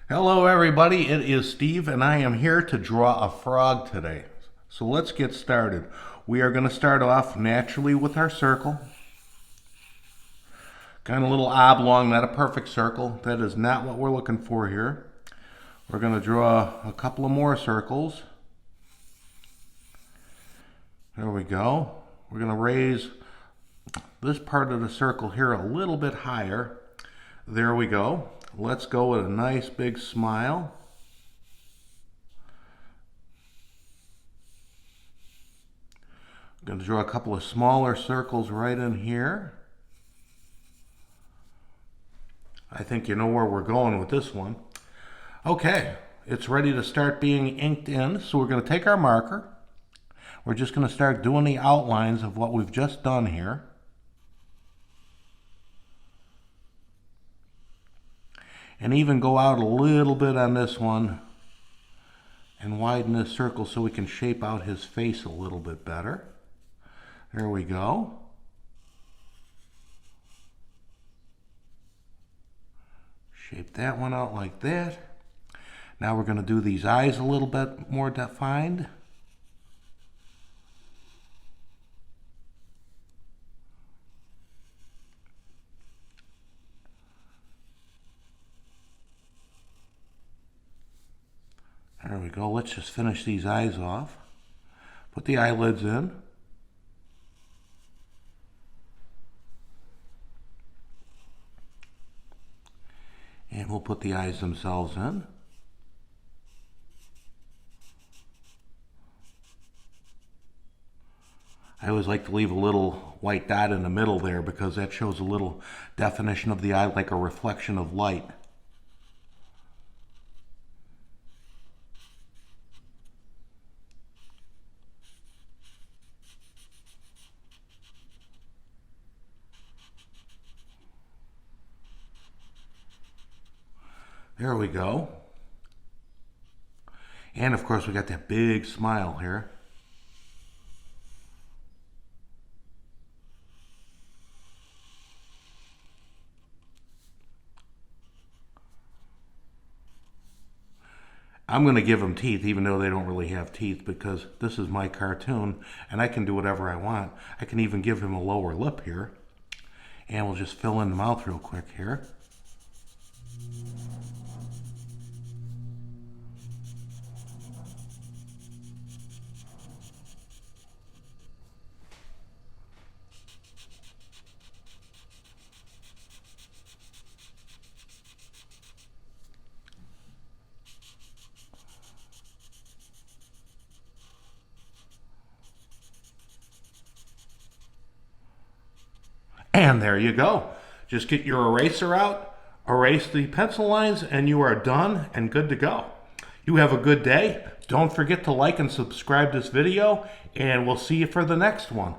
Hello everybody, it is Steve and I am here to draw a frog today. So let's get started. We are going to start off naturally with our circle. Kind of a little oblong, not a perfect circle. That is not what we're looking for here. We're going to draw a couple of more circles. There we go. We're going to raise this part of the circle here a little bit higher. There we go. Let's go with a nice big smile. I'm going to draw a couple of smaller circles right in here. I think you know where we're going with this one. Okay, it's ready to start being inked in, so we're going to take our marker. We're just going to start doing the outlines of what we've just done here. And even go out a little bit on this one and widen this circle so we can shape out his face a little bit better. There we go. Shape that one out like that. Now we're going to do these eyes a little bit more defined. There we go. Let's just finish these eyes off. Put the eyelids in. And we'll put the eyes themselves in. I always like to leave a little white dot in the middle there because that shows a little definition of the eye, like a reflection of light. There we go. And of course we got that big smile here. I'm going to give them teeth even though they don't really have teeth because this is my cartoon and I can do whatever I want. I can even give him a lower lip here. And we'll just fill in the mouth real quick here. And there you go. Just get your eraser out, erase the pencil lines, and you are done and good to go. You have a good day. Don't forget to like and subscribe this video, and we'll see you for the next one.